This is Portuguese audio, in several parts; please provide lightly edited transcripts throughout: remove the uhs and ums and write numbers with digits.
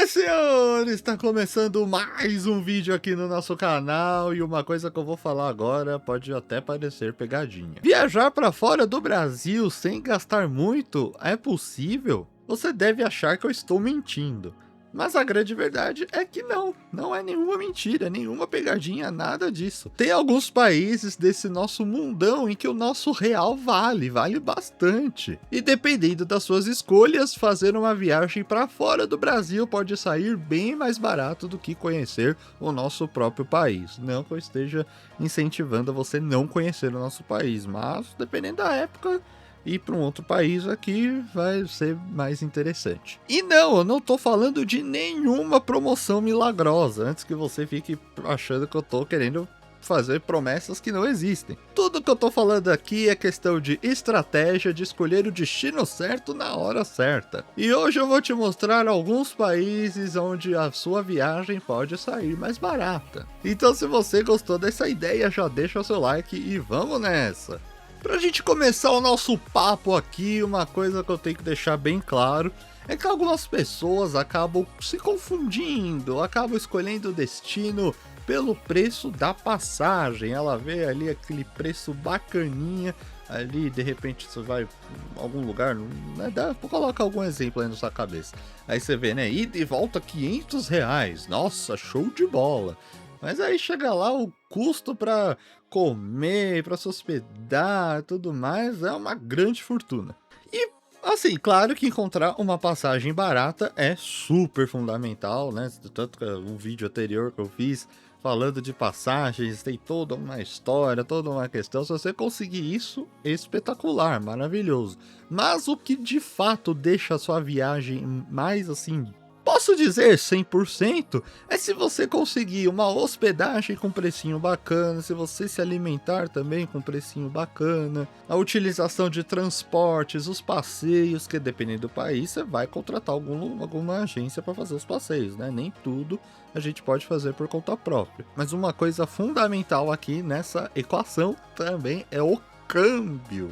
Senhoras e senhores, está começando mais um vídeo aqui no nosso canal e uma coisa que eu vou falar agora pode até parecer pegadinha. Viajar para fora do Brasil sem gastar muito é possível? Você deve achar que eu estou mentindo. Mas a grande verdade é que não é nenhuma mentira, nenhuma pegadinha, nada disso. Tem alguns países desse nosso mundão em que o nosso real vale bastante. E dependendo das suas escolhas, fazer uma viagem para fora do Brasil pode sair bem mais barato do que conhecer o nosso próprio país. Não que eu esteja incentivando a você não conhecer o nosso país, mas dependendo da época, ir para um outro país aqui vai ser mais interessante. E não, eu não tô falando de nenhuma promoção milagrosa, antes que você fique achando que eu tô querendo fazer promessas que não existem. Tudo que eu tô falando aqui é questão de estratégia, de escolher o destino certo na hora certa. E hoje eu vou te mostrar alguns países onde a sua viagem pode sair mais barata. Então se você gostou dessa ideia, já deixa o seu like e vamos nessa! Pra gente começar o nosso papo aqui, uma coisa que eu tenho que deixar bem claro é que algumas pessoas acabam se confundindo, acabam escolhendo o destino pelo preço da passagem. Ela vê ali aquele preço bacaninha, ali de repente você vai em algum lugar, né, coloca algum exemplo aí na sua cabeça. Aí você vê, né, ida e volta R$ 500, nossa, show de bola. Mas aí chega lá, o custo para comer, para se hospedar, tudo mais, é uma grande fortuna. E assim, claro que encontrar uma passagem barata é super fundamental, né? Tanto que um vídeo anterior que eu fiz falando de passagens, tem toda uma história, toda uma questão. Se você conseguir isso, é espetacular, maravilhoso. Mas o que de fato deixa a sua viagem mais assim, posso dizer 100%, é se você conseguir uma hospedagem com precinho bacana, se você se alimentar também com precinho bacana, a utilização de transportes, os passeios, que dependendo do país, você vai contratar alguma agência para fazer os passeios, né? Nem tudo a gente pode fazer por conta própria. Mas uma coisa fundamental aqui nessa equação também é o câmbio.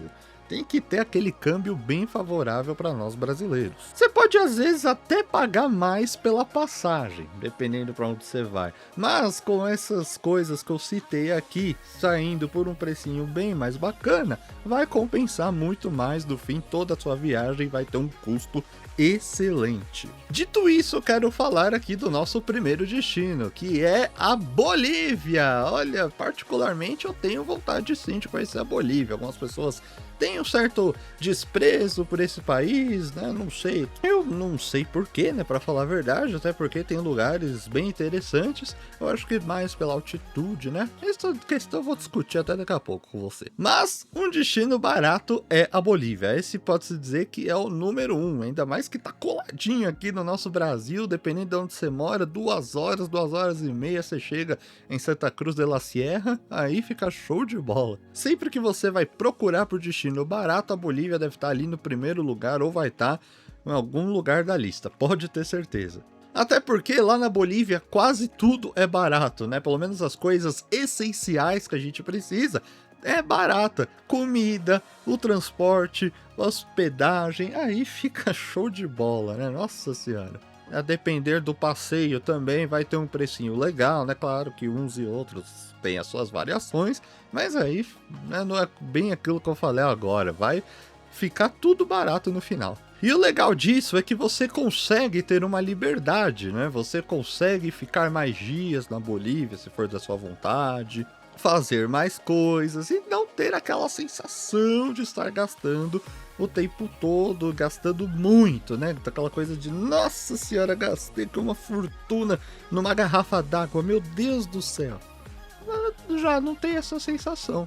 Tem que ter aquele câmbio bem favorável para nós brasileiros. Você pode às vezes até pagar mais pela passagem, dependendo para onde você vai. Mas com essas coisas que eu citei aqui, saindo por um precinho bem mais bacana, vai compensar muito mais. No fim, toda a sua viagem vai ter um custo excelente. Dito isso, eu quero falar aqui do nosso primeiro destino, que é a Bolívia. Olha, particularmente eu tenho vontade sim de conhecer a Bolívia. Algumas pessoas têm um certo desprezo por esse país, né? Não sei. Eu não sei porquê, né? Pra falar a verdade, até porque tem lugares bem interessantes. Eu acho que mais pela altitude, né? Essa questão eu vou discutir até daqui a pouco com você. Mas um destino barato é a Bolívia. Esse pode-se dizer que é o número 1, ainda mais que tá coladinho aqui no nosso Brasil, dependendo de onde você mora, 2 horas e meia você chega em Santa Cruz de la Sierra, aí fica show de bola. Sempre que você vai procurar por destino barato, a Bolívia deve estar ali no primeiro lugar ou vai estar em algum lugar da lista, pode ter certeza. Até porque lá na Bolívia quase tudo é barato, né? Pelo menos as coisas essenciais que a gente precisa é barata. Comida, o transporte, hospedagem, aí fica show de bola, né? Nossa senhora. A depender do passeio também vai ter um precinho legal, né? Claro que uns e outros têm as suas variações, mas aí, né, não é bem aquilo que eu falei agora, vai ficar tudo barato no final. E o legal disso é que você consegue ter uma liberdade, né? Você consegue ficar mais dias na Bolívia, se for da sua vontade, fazer mais coisas e não ter aquela sensação de estar gastando o tempo todo, gastando muito, né? Aquela coisa de, nossa senhora, gastei com uma fortuna numa garrafa d'água, meu Deus do céu. Já não tem essa sensação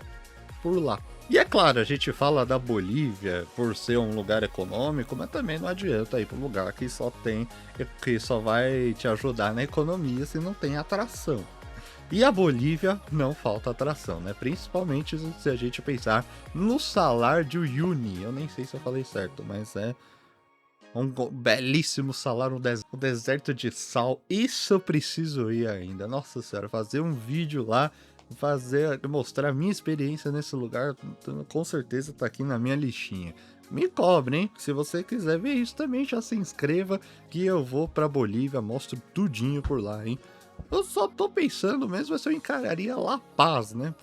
por lá. E é claro, a gente fala da Bolívia por ser um lugar econômico, mas também não adianta ir para um lugar que só vai te ajudar na economia se não tem atração. E a Bolívia não falta atração, né? Principalmente se a gente pensar no Salar de Uyuni. Eu nem sei se eu falei certo, mas é um belíssimo salário, um deserto de sal. Isso eu preciso ir ainda. Nossa senhora, fazer um vídeo lá, mostrar a minha experiência nesse lugar, com certeza tá aqui na minha listinha. me cobre, hein? Se você quiser ver isso também, já se inscreva que eu vou pra Bolívia, mostro tudinho por lá, hein? Eu só tô pensando mesmo se eu encararia La Paz, né?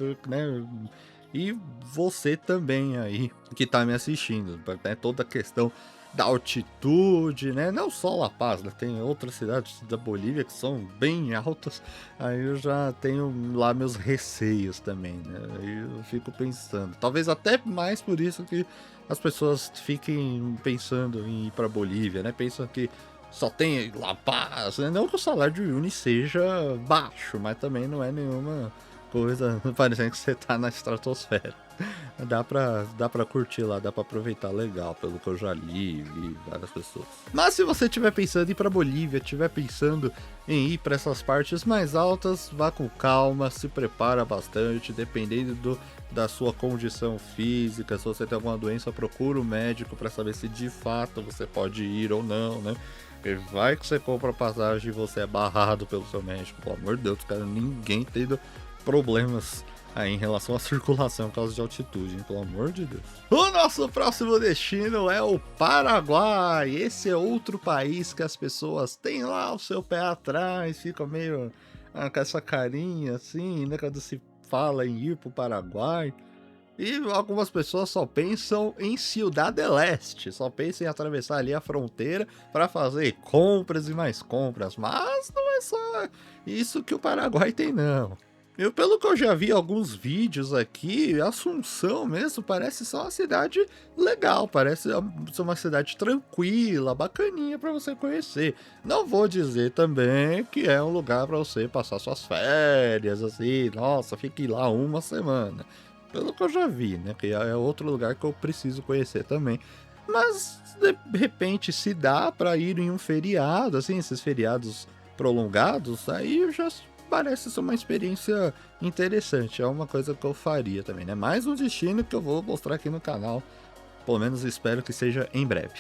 E você também aí, que tá me assistindo, né? Toda a questão da altitude, né? Não só La Paz, né? Tem outras cidades da Bolívia que são bem altas, aí eu já tenho lá meus receios também, né? Aí eu fico pensando, talvez até mais por isso que as pessoas fiquem pensando em ir pra Bolívia, né? Pensam que só tem La Paz, né? Não que o salário de Uni seja baixo, mas também não é nenhuma coisa parecendo que você tá na estratosfera. Dá pra curtir lá, dá pra aproveitar legal, pelo que eu já li, vi várias pessoas. Mas se você estiver pensando em ir pra Bolívia, estiver pensando em ir para essas partes mais altas, vá com calma, se prepara bastante, dependendo da sua condição física, se você tem alguma doença, procura o médico para saber se de fato você pode ir ou não, né? Porque vai que você compra passagem e você é barrado pelo seu médico, pelo amor de Deus, cara, ninguém tendo problemas aí em relação à circulação por causa de altitude, hein? Pelo amor de Deus. O nosso próximo destino é o Paraguai. Esse é outro país que as pessoas têm lá o seu pé atrás, ficam meio com essa carinha assim, né? Quando se fala em ir pro Paraguai. E algumas pessoas só pensam em Ciudad del Este, só pensam em atravessar ali a fronteira para fazer compras e mais compras. Mas não é só isso que o Paraguai tem, não. Pelo que eu já vi alguns vídeos aqui, Assunção mesmo parece ser uma cidade legal, parece ser uma cidade tranquila, bacaninha para você conhecer. Não vou dizer também que é um lugar para você passar suas férias, assim, nossa, fique lá uma semana. Pelo que eu já vi, né, que é outro lugar que eu preciso conhecer também. Mas, de repente, se dá para ir em um feriado, assim, esses feriados prolongados, aí já parece ser uma experiência interessante, é uma coisa que eu faria também, né? Mais um destino que eu vou mostrar aqui no canal, pelo menos espero que seja em breve.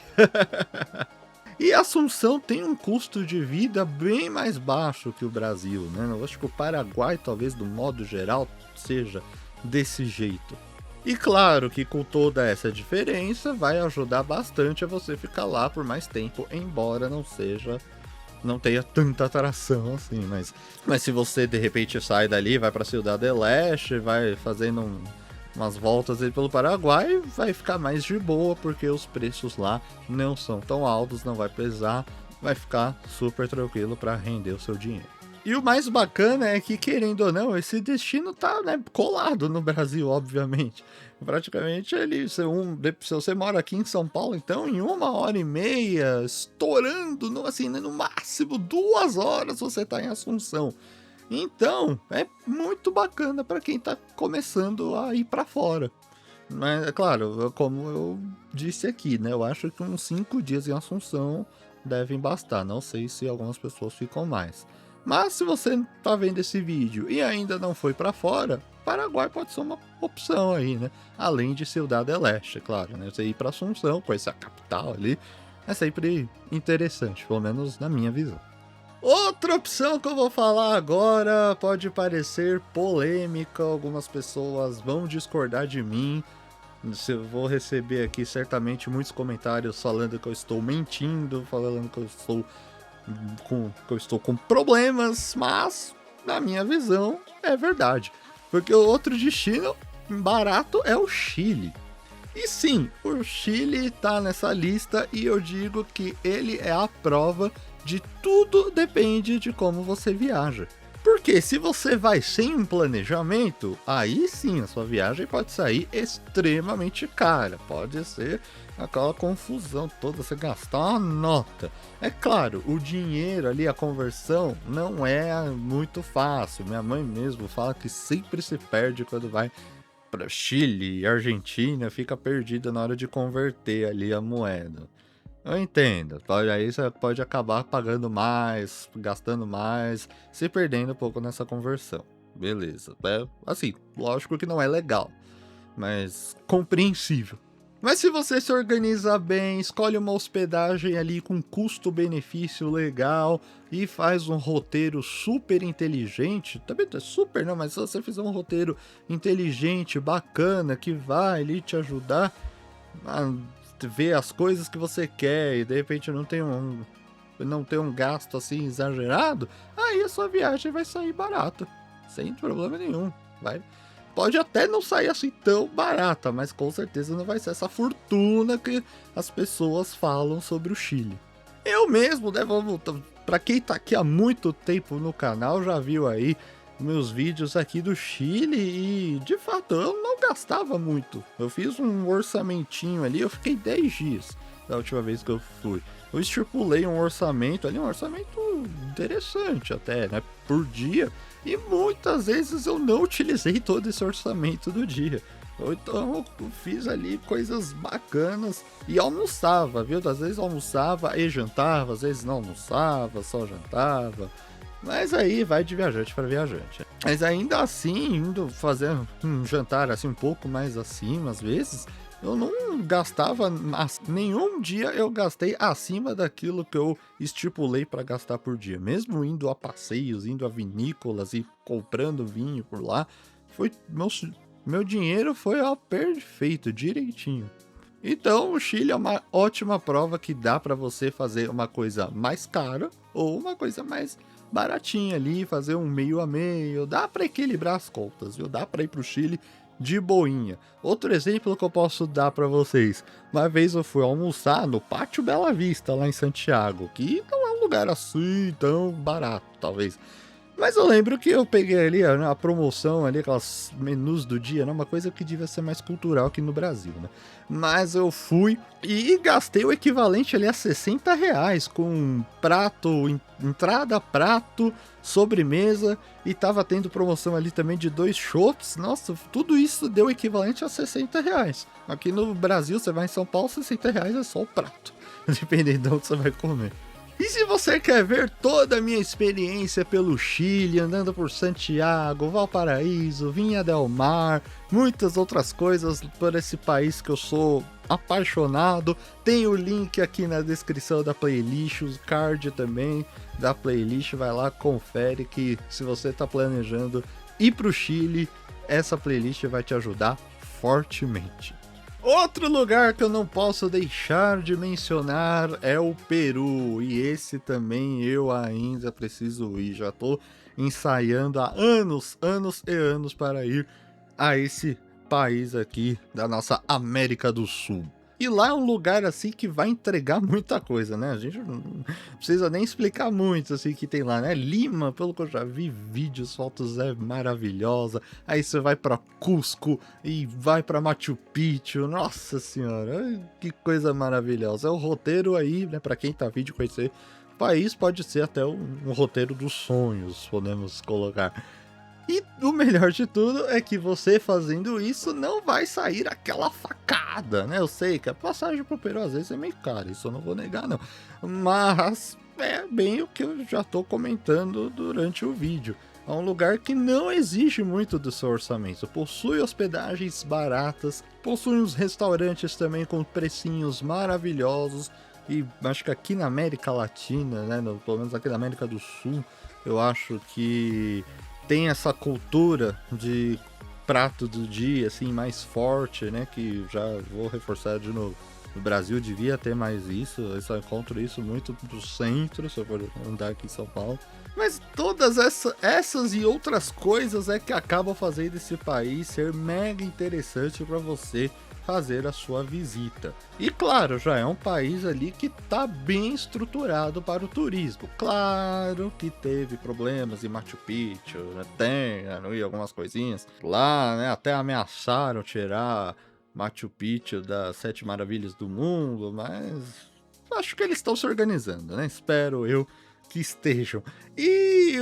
E Assunção tem um custo de vida bem mais baixo que o Brasil, né? Eu acho que o Paraguai, talvez, do modo geral, seja desse jeito. E claro que com toda essa diferença, vai ajudar bastante a você ficar lá por mais tempo, embora não tenha tanta atração assim, mas se você de repente sai dali, vai pra Ciudad del Este, vai fazendo umas voltas aí pelo Paraguai, vai ficar mais de boa, porque os preços lá não são tão altos, não vai pesar, vai ficar super tranquilo para render o seu dinheiro. E o mais bacana é que, querendo ou não, esse destino tá, né, colado no Brasil, obviamente. Praticamente ele, se você mora aqui em São Paulo, então em 1h30, estourando, assim, né, no máximo 2 horas você tá em Assunção. Então, é muito bacana para quem tá começando a ir para fora. Mas, é claro, como eu disse aqui, né, eu acho que uns 5 dias em Assunção devem bastar. Não sei se algumas pessoas ficam mais. Mas se você tá vendo esse vídeo e ainda não foi para fora, Paraguai pode ser uma opção aí, né? Além de Ciudad del Este, claro, né? Você ir para Assunção, conhecer a capital ali, é sempre interessante, pelo menos na minha visão. Outra opção que eu vou falar agora pode parecer polêmica, algumas pessoas vão discordar de mim. Eu vou receber aqui certamente muitos comentários falando que eu estou mentindo, falando que eu estou com problemas, mas na minha visão é verdade. Porque o outro destino barato é o Chile. E sim, o Chile tá nessa lista e eu digo que ele é a prova de tudo depende de como você viaja. Porque se você vai sem um planejamento, aí sim a sua viagem pode sair extremamente cara. Pode ser aquela confusão toda, você gastar uma nota. É claro, o dinheiro ali, a conversão, não é muito fácil. Minha mãe mesmo fala que sempre se perde quando vai para Chile e Argentina, fica perdida na hora de converter ali a moeda. Eu entendo, aí você pode acabar pagando mais, gastando mais, se perdendo um pouco nessa conversão. Beleza, assim, lógico que não é legal, mas compreensível. Mas se você se organiza bem, escolhe uma hospedagem ali com custo-benefício legal e faz um roteiro super inteligente, também não é super não, mas se você fizer um roteiro inteligente, bacana, que vai ali te ajudar a ver as coisas que você quer e de repente não tem um gasto assim exagerado, aí a sua viagem vai sair barata, sem problema nenhum. Pode até não sair assim tão barata, mas com certeza não vai ser essa fortuna que as pessoas falam sobre o Chile. Eu mesmo, né, pra quem tá aqui há muito tempo no canal, já viu aí meus vídeos aqui do Chile e, de fato, eu não gastava muito. Eu fiz um orçamentinho ali, eu fiquei 10 dias da última vez que eu fui. Eu estipulei um orçamento ali, um orçamento interessante até, né, por dia. E muitas vezes eu não utilizei todo esse orçamento do dia. Então eu fiz ali coisas bacanas e almoçava, viu? Às vezes almoçava e jantava, às vezes não almoçava, só jantava. Mas aí vai de viajante para viajante. Mas ainda assim, indo fazer um jantar assim um pouco mais acima, às vezes, eu não gastava, nenhum dia eu gastei acima daquilo que eu estipulei para gastar por dia. Mesmo indo a passeios, indo a vinícolas e comprando vinho por lá, foi meu dinheiro foi perfeito, direitinho. Então, o Chile é uma ótima prova que dá para você fazer uma coisa mais cara ou uma coisa mais baratinha ali, fazer um meio a meio, dá para equilibrar as contas, viu? Dá para ir pro Chile de boinha. Outro exemplo que eu posso dar para vocês, uma vez eu fui almoçar no Pátio Bela Vista, lá em Santiago, que não é um lugar assim tão barato, talvez. Mas eu lembro que eu peguei ali a promoção ali, aquelas menus do dia, né? Uma coisa que devia ser mais cultural aqui no Brasil, né? Mas eu fui e gastei o equivalente ali a R$ 60 com prato, entrada, prato, sobremesa e tava tendo promoção ali também de 2 chopps. Nossa, tudo isso deu equivalente a R$ 60. Aqui no Brasil, você vai em São Paulo, R$ 60 é só o prato, dependendo de onde você vai comer. E se você quer ver toda a minha experiência pelo Chile, andando por Santiago, Valparaíso, Vinha del Mar, muitas outras coisas por esse país que eu sou apaixonado, tem o link aqui na descrição da playlist, o card também da playlist, vai lá, confere que se você está planejando ir para o Chile, essa playlist vai te ajudar fortemente. Outro lugar que eu não posso deixar de mencionar é o Peru, e esse também eu ainda preciso ir, já tô ensaiando há anos e anos para ir a esse país aqui da nossa América do Sul. E lá é um lugar assim que vai entregar muita coisa, né? A gente não precisa nem explicar muito assim que tem lá, né? Lima, pelo que eu já vi vídeos, fotos, é maravilhosa. Aí você vai para Cusco e vai para Machu Picchu. Nossa senhora, que coisa maravilhosa. É o roteiro aí, né? Para quem tá vídeo conhecer o país, pode ser até um roteiro dos sonhos, podemos colocar. E o melhor de tudo é que você fazendo isso não vai sair aquela facada, né? Eu sei que a passagem pro Peru às vezes é meio cara, isso eu não vou negar não. Mas é bem o que eu já tô comentando durante o vídeo. É um lugar que não exige muito do seu orçamento. Possui hospedagens baratas, possui uns restaurantes também com precinhos maravilhosos. E acho que aqui na América Latina, né? Pelo menos aqui na América do Sul, eu acho que tem essa cultura de prato do dia, assim, mais forte, né, que já vou reforçar de novo. No Brasil devia ter mais isso, eu só encontro isso muito no centro, se eu for andar aqui em São Paulo. Mas todas essas e outras coisas é que acabam fazendo esse país ser mega interessante para você fazer a sua visita. E claro, já é um país ali que tá bem estruturado para o turismo. Claro que teve problemas em Machu Picchu, né? Tem e algumas coisinhas lá, né? Até ameaçaram tirar Machu Picchu das 7 maravilhas do mundo, mas acho que eles estão se organizando, né? Espero eu que estejam. E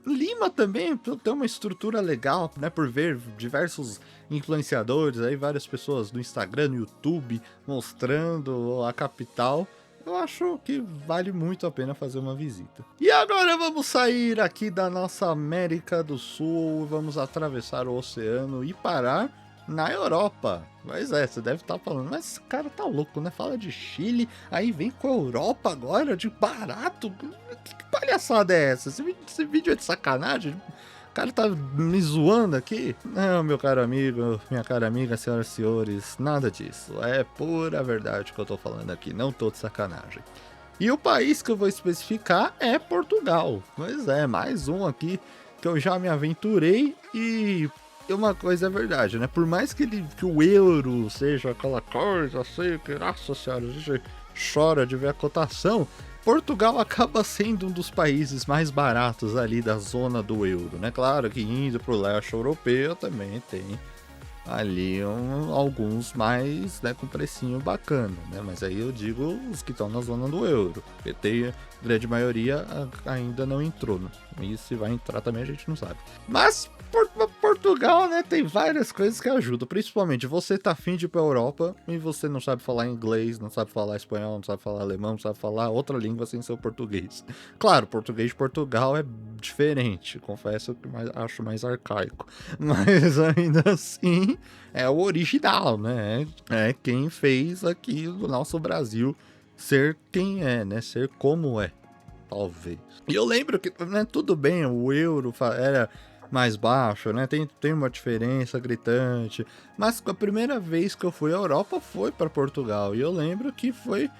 Lima também tem uma estrutura legal, né? Por ver diversos influenciadores, aí várias pessoas no Instagram, no YouTube, mostrando a capital. Eu acho que vale muito a pena fazer uma visita. E agora vamos sair aqui da nossa América do Sul, vamos atravessar o oceano e parar na Europa. Mas você deve estar falando, mas esse cara tá louco, né? Fala de Chile, aí vem com a Europa agora, de barato. Que palhaçada é essa? Esse vídeo é de sacanagem? cara tá me zoando aqui? Não, meu caro amigo, minha cara amiga, senhoras e senhores, nada disso. É pura verdade que eu tô falando aqui, não tô de sacanagem. E o país que eu vou especificar é Portugal. Pois é, mais um aqui que eu já me aventurei e uma coisa é verdade, né? Por mais que o euro seja aquela coisa assim, que, nossa senhora, a gente chora de ver a cotação, Portugal acaba sendo um dos países mais baratos ali da zona do euro, né? Claro que indo pro leste europeu também tem ali alguns mais, né, com precinho bacana, né? Mas aí eu digo os que estão na zona do euro. Porque tem, a grande maioria ainda não entrou, né? E se vai entrar também a gente não sabe. Mas Portugal, né, tem várias coisas que ajudam. Principalmente você tá afim de ir pra Europa e você não sabe falar inglês, não sabe falar espanhol, não sabe falar alemão, não sabe falar outra língua sem ser o português. Claro, português de Portugal é diferente, confesso que acho mais arcaico. Mas ainda assim é o original, né? É quem fez aqui do nosso Brasil ser quem é, né? Ser como é, talvez. E eu lembro que, né, tudo bem, o euro era mais baixo, né? Tem uma diferença gritante. Mas a primeira vez que eu fui à Europa foi para Portugal. E eu lembro que foi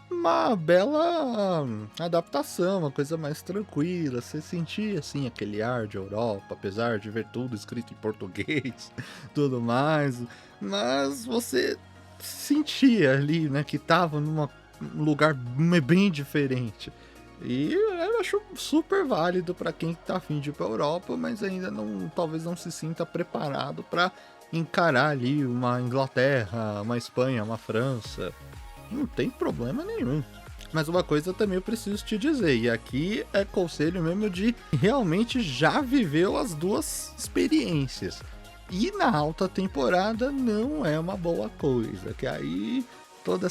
uma bela adaptação, uma coisa mais tranquila. Você sentia assim aquele ar de Europa, apesar de ver tudo escrito em português, tudo mais. Mas você sentia ali, né, que tava num lugar bem diferente. E eu acho super válido para quem tá afim de ir pra Europa, mas ainda não, talvez não se sinta preparado para encarar ali uma Inglaterra, uma Espanha, uma França. Não tem problema nenhum. Mas uma coisa também eu preciso te dizer, e aqui é conselho mesmo de realmente já viveu as duas experiências. E na alta temporada não é uma boa coisa, que aí toda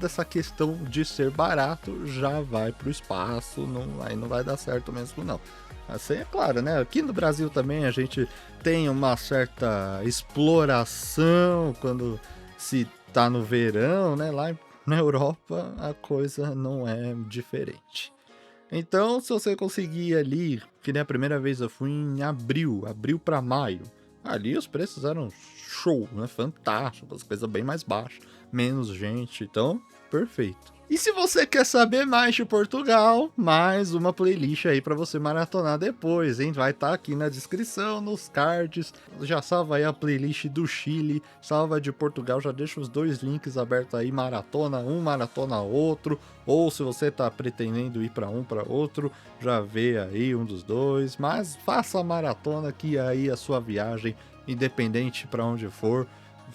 essa questão de ser barato já vai pro espaço, aí não vai dar certo mesmo não. Assim, é claro, né? Aqui no Brasil também a gente tem uma certa exploração quando se tá no verão, né? Lá na Europa a coisa não é diferente. Então, se você conseguir ali, que nem a primeira vez eu fui em abril para maio, ali os preços eram show, né? Fantástico, as coisas bem mais baixas, menos gente, então, perfeito. E se você quer saber mais de Portugal, mais uma playlist aí para você maratonar depois, hein? Vai estar aqui na descrição, nos cards. Já salva aí a playlist do Chile, salva de Portugal, já deixa os dois links abertos aí, maratona um, maratona outro. Ou se você tá pretendendo ir para um, para outro, já vê aí um dos dois. Mas faça a maratona que aí a sua viagem, independente para onde for,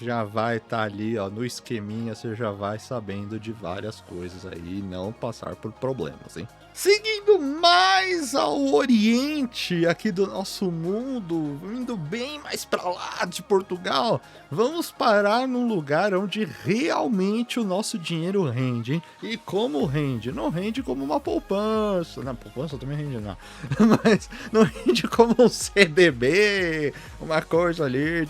já vai estar ali, ó, no esqueminha, você já vai sabendo de várias coisas aí, não passar por problemas, hein? Seguindo mais ao oriente aqui do nosso mundo, indo bem mais para lá de Portugal, vamos parar num lugar onde realmente o nosso dinheiro rende, hein? E como rende? Não rende como uma poupança, não, poupança também rende não, mas não rende como um CDB, uma coisa ali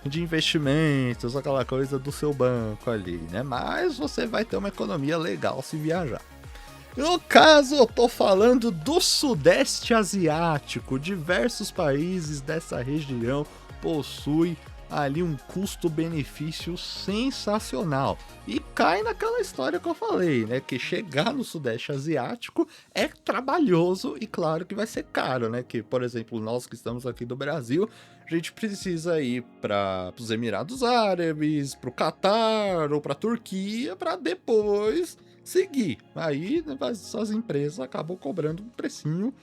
de investimentos, aquela coisa do seu banco ali, né? Mas você vai ter uma economia legal se viajar. No caso, eu tô falando do Sudeste Asiático. Diversos países dessa região possuem ali um custo-benefício sensacional. E cai naquela história que eu falei, né? Que chegar no Sudeste Asiático é trabalhoso e claro que vai ser caro, né? Que, por exemplo, nós que estamos aqui do Brasil, a gente precisa ir para os Emirados Árabes, para o Catar ou para a Turquia para depois seguir. Aí, né, as empresas acabam cobrando um precinho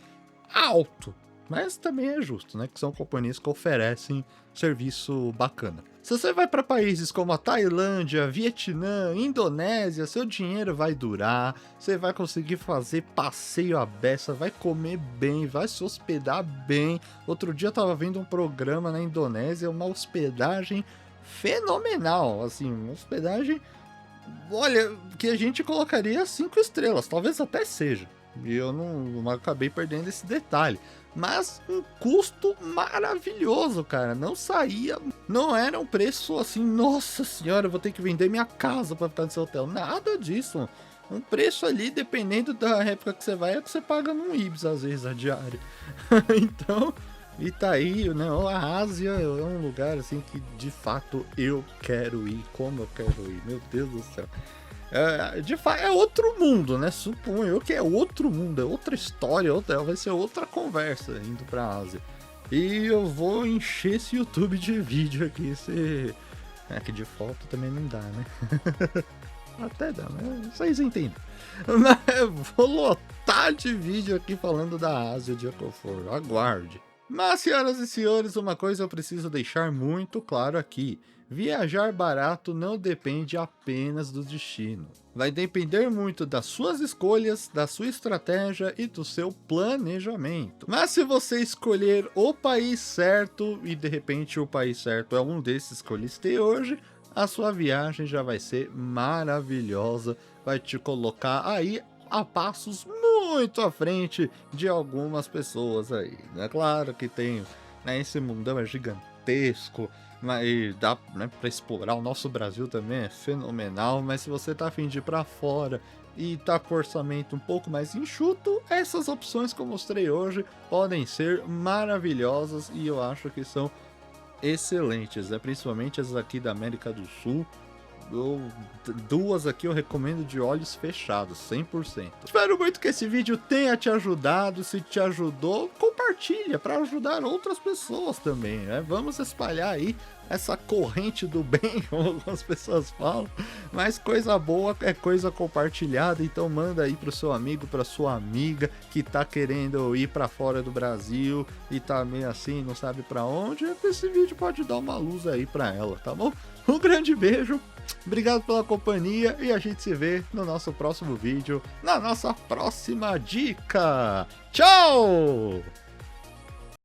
alto. Mas também é justo, né? Que são companhias que oferecem serviço bacana. Se você vai para países como a Tailândia, Vietnã, Indonésia, seu dinheiro vai durar, você vai conseguir fazer passeio à beça, vai comer bem, vai se hospedar bem. Outro dia eu tava vendo um programa na Indonésia, uma hospedagem fenomenal, assim, uma hospedagem, olha, que a gente colocaria 5 estrelas, talvez até seja. E eu não acabei perdendo esse detalhe. Mas um custo maravilhoso, cara. Não saía, não era um preço assim, nossa senhora, eu vou ter que vender minha casa para ficar nesse hotel. Nada disso. Um preço ali, dependendo da época que você vai, é que você paga num Ibis, às vezes, a diária. Então, e tá aí, né? A Ásia é um lugar, assim, que de fato eu quero ir. Como eu quero ir, meu Deus do céu. De fato, é outro mundo, né? Suponho que é outro mundo, é outra história, vai ser outra conversa indo pra Ásia. E eu vou encher esse YouTube de vídeo aqui, que de foto também não dá, né? Até dá, mas vocês entendem. Mas eu vou lotar de vídeo aqui falando da Ásia o dia que eu for, aguarde. Mas, senhoras e senhores, uma coisa eu preciso deixar muito claro aqui. Viajar barato não depende apenas do destino. Vai depender muito das suas escolhas, da sua estratégia e do seu planejamento. Mas se você escolher o país certo, e de repente o país certo é um desses que eu listei hoje, a sua viagem já vai ser maravilhosa, vai te colocar aí a passos muito à frente de algumas pessoas aí. É claro que tem, né, esse mundão é gigantesco, mas dá, né, para explorar. O nosso Brasil também é fenomenal, mas se você tá a fim de ir para fora e tá com orçamento um pouco mais enxuto, essas opções que eu mostrei hoje podem ser maravilhosas e eu acho que são excelentes, né? Principalmente as aqui da América do Sul. Duas aqui eu recomendo de olhos fechados, 100%. Espero muito que esse vídeo tenha te ajudado. Se te ajudou, compartilha para ajudar outras pessoas também, né? Vamos espalhar aí essa corrente do bem, como algumas pessoas falam. Mas coisa boa é coisa compartilhada, então manda aí pro seu amigo, pra sua amiga que tá querendo ir para fora do Brasil e tá meio assim, não sabe para onde. Esse vídeo pode dar uma luz aí para ela, tá bom? Um grande beijo. Obrigado pela companhia e a gente se vê no nosso próximo vídeo, na nossa próxima dica. Tchau!